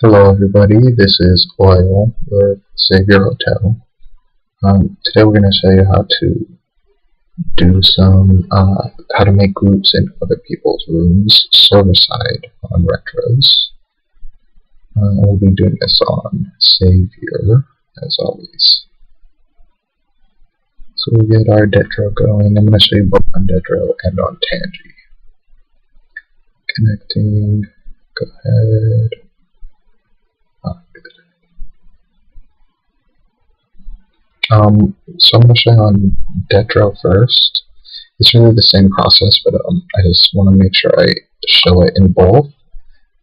Hello everybody, this is Oil with Savior Hotel. Today we're going to show you how to do how to make groups in other people's rooms server side on retros. We'll be doing this on Savior as always. So we'll get our Detro going. I'm going to show you both on Detro and on Tanji. Connecting, go ahead. So I'm going to show you on Detro first. It's really the same process, but I just want to make sure I show it in both.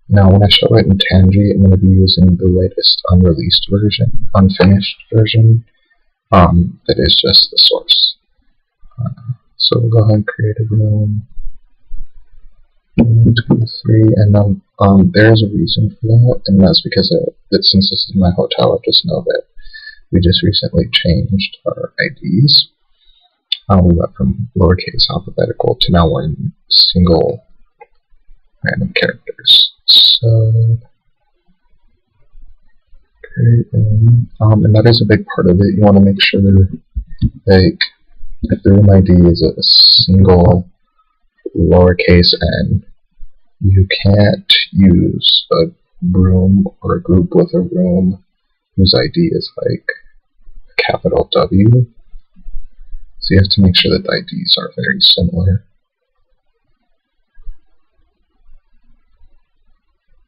Now when I show it in Tanji, I'm going to be using the latest unreleased version, unfinished version, that is just the source. So we'll go ahead and create a room. 1, 2, 3, and there's a reason for that, and that's because since this is my hotel, I just know that we just recently changed our IDs. We went from lowercase alphabetical to now we're in single random characters. So, create and that is a big part of it. You want to make sure, like, if the room ID is a single lowercase n, you can't use a room or a group with a room whose ID is like a capital W. So you have to make sure that the IDs are very similar.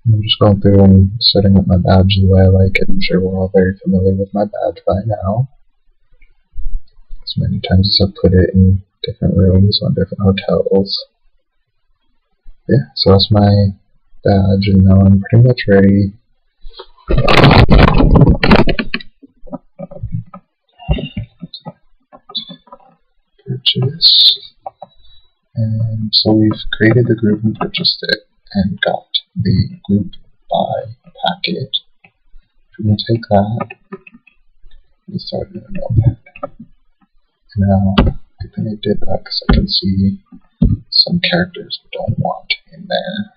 I'm just going through and setting up my badge the way I like it. I'm sure we're all very familiar with my badge by now. As many times as I've put it in different rooms on different hotels. Yeah, so that's my badge, and now I'm pretty much ready. Purchase. And so we've created the group and purchased it and got the group by packet. We're going to take that and start in a notepad. Now, good thing I did that because I can see some characters we don't want in there.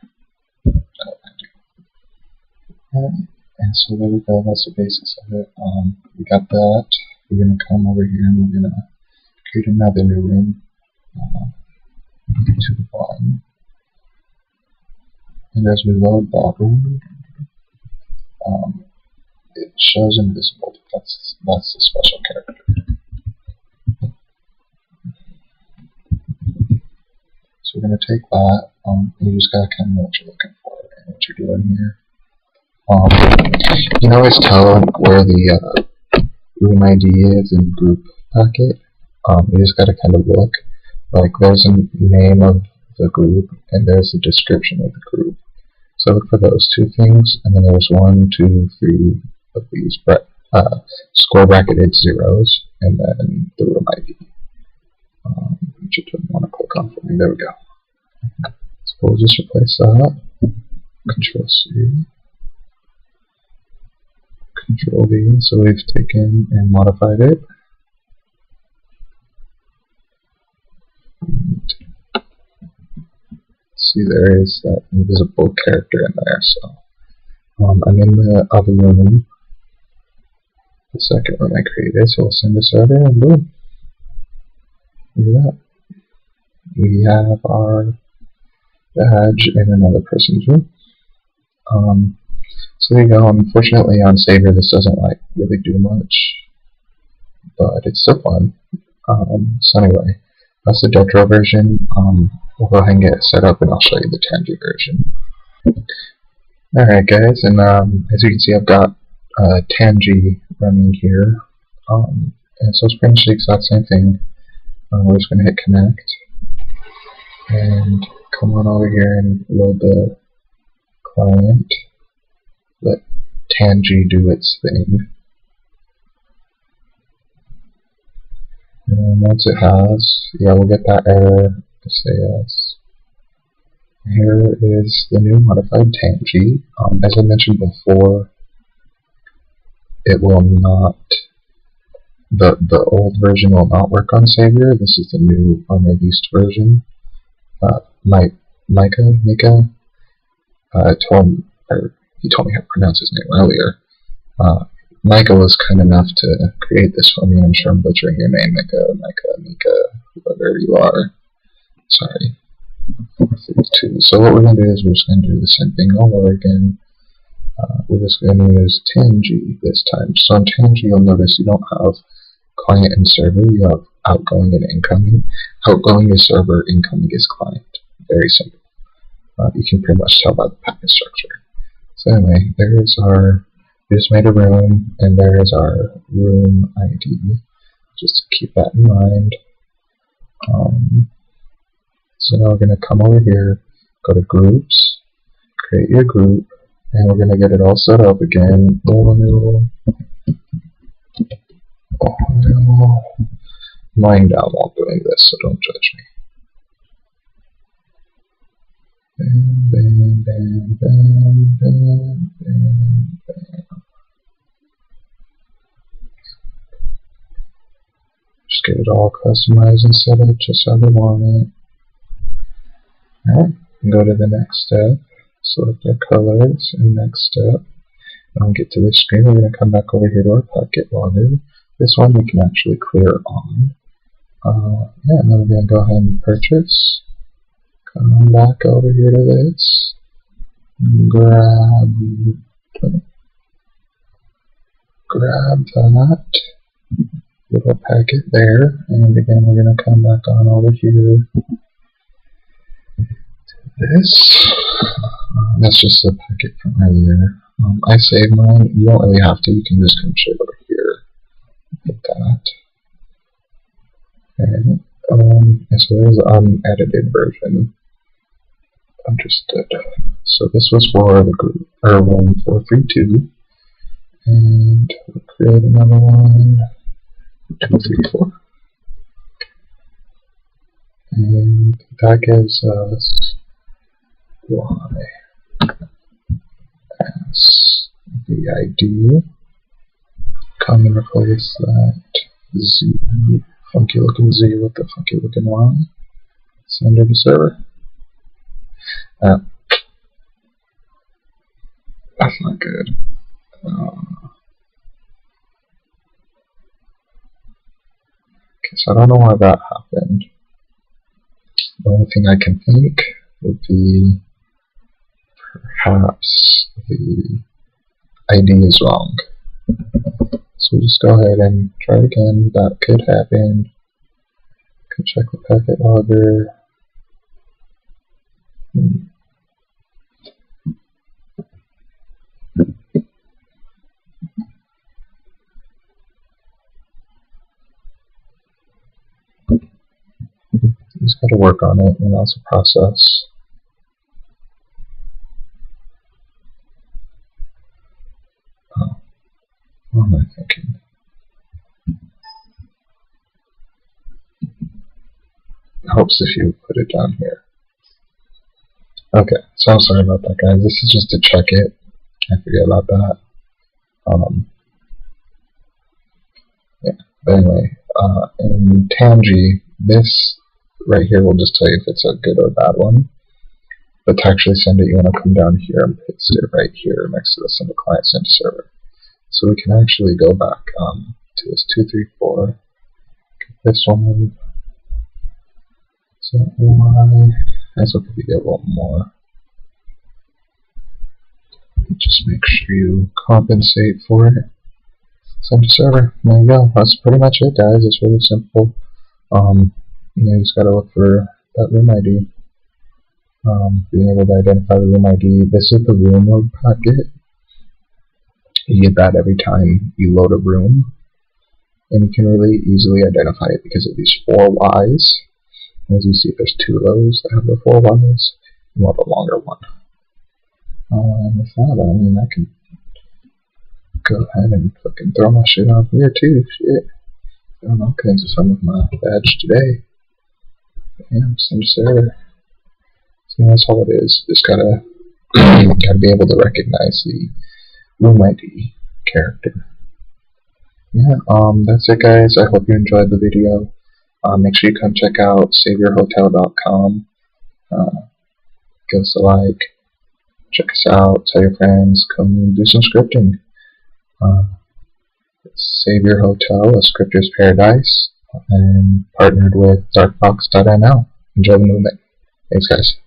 And so there we go, that's the basics of it. We got that. We're going to come over here and we're going to create another new room. 2, 1. And as we load that room, it shows invisible. That's the special character. So we're going to take that, you just got to kind of know what you're looking for and what you're doing here. You can always tell where the room ID is in group packet. You just got to kind of look. Like there's a name of the group and there's a description of the group. So look for those two things, and then there's 1, 2, 3 of these square bracketed zeros, and then the room ID. Which you don't want to click on for me. There we go. So we'll just replace that. Control C. Control V. So we've taken and modified it. And see, there is that invisible character in there. So I'm in the other room, the second room I created. So we'll send a server, and boom. Look at that. We have our badge in another person's room. So there you go. Unfortunately on Savior this doesn't really do much, but it's still fun. So anyway, that's the Detro version. We'll go ahead and get it set up, and I'll show you the Tanji version. Alright guys, and as you can see I've got Tanji running here. And so it's pretty much the exact same thing. We're just going to hit connect and come on over here and load the client. Let Tanji do its thing. And once it has, yeah, we'll get that error. Say yes. Here is the new modified Tanji. As I mentioned before, it will not. The old version will not work on Savior. This is the new unreleased version. Mika told he told me how to pronounce his name earlier. Micah was kind enough to create this for me. I'm sure I'm butchering your name, Micah, whoever you are. Sorry. 432. So what we're going to do is we're just going to do the same thing all over again. We're just going to use Tanji this time. So in Tanji, you'll notice you don't have client and server. You have outgoing and incoming. Outgoing is server, incoming is client. Very simple. You can pretty much tell by the packet structure. So anyway, there's our, we just made a room, and there's our room ID. Just to keep that in mind. So now we're going to come over here, go to groups, create your group, and we're going to get it all set up again. I'm lying down while doing this, so don't judge me. Bam, bam, bam, bam, bam, bam, bam. Just get it all customized and set up just how we want it. Alright, go to the next step, select our colors, and next step. When we get to this screen, we're going to come back over here to our packet logger. This one we can actually clear on. Yeah, and then we're going to go ahead and purchase. Come back over here to this. Grab that little packet there. And again, we're going to come back on over here. This. That's just a packet from earlier. I saved mine. You don't really have to. You can just come straight over here. Hit that. Okay. And so there's an unedited version. Understood. So this was for the group, or 1432. And we'll create another one. 234. And that gives us Y as the ID. Come and replace that Z, funky looking Z with the funky looking Y. Send it to server. That's not good. Okay, so I don't know why that happened. The only thing I can think would be perhaps the ID is wrong. So we'll just go ahead and try it again. That could happen. Can check the packet logger. You just got to work on it, it's a process. Oh, what am I thinking? It helps if you put it down here. Okay, so I'm sorry about that, guys. This is just to check it. I forget about that. Yeah, but anyway, in Tanji, this right here will just tell you if it's a good or bad one. But to actually send it, you want to come down here and paste it right here next to the send to client, send to server. So we can actually go back to this 234. Get this one. So Y. That's what we get a little more. Just make sure you compensate for it. Send to server. There you go. That's pretty much it, guys. It's really simple. You just gotta look for that room ID. Being able to identify the room ID. This is the room load packet. You get that every time you load a room, and you can really easily identify it because of these 4 Ys. As you see, there's 2 of those that have the 4 Ys, and we'll have a longer one. With that, I mean, I can go ahead and fucking throw my shit on here too. Shit, throwing all kinds of fun with my badge today. Yeah, send server. So that's all it is. Just gotta be able to recognize the room ID character. Yeah, that's it, guys. I hope you enjoyed the video. Make sure you come check out saveyourhotel.com. Give us a like. check us out, tell your friends, come do some scripting. Save Your Hotel, A Scripter's Paradise, and partnered with darkbox.ml. Enjoy the movement. Thanks, guys.